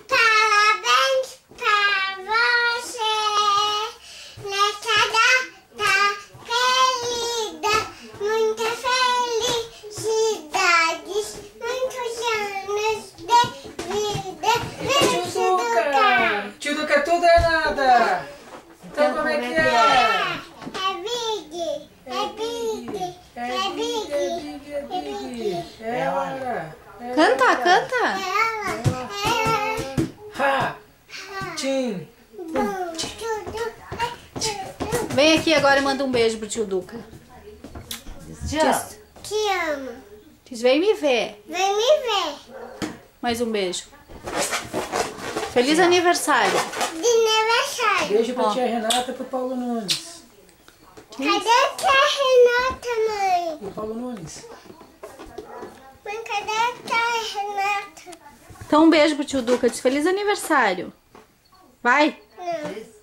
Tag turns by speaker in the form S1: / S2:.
S1: Parabéns pra você nessa data querida. Muitas felicidades, muitos anos de vida.
S2: Tio Duca! Tio Duca, tudo é nada! Então como é que é?
S1: É big, é big, é big, é big.
S2: É hora!
S3: Canta, canta!
S2: Ha! Tim!
S3: Vem aqui agora e manda um beijo pro tio Duca.
S1: Te amo.
S3: Diz, vem me ver.
S1: Vem me ver.
S3: Mais um beijo. Feliz aniversário.
S1: De aniversário.
S2: Beijo pra
S3: Ó.
S2: tia Renata e pro Paulo Nunes.
S1: Cadê a tia Renata, mãe?
S2: E o Paulo Nunes.
S1: Mãe, cadê a tia Renata?
S3: Então um beijo pro tio Duca. Diz feliz aniversário. Vai.
S1: Não.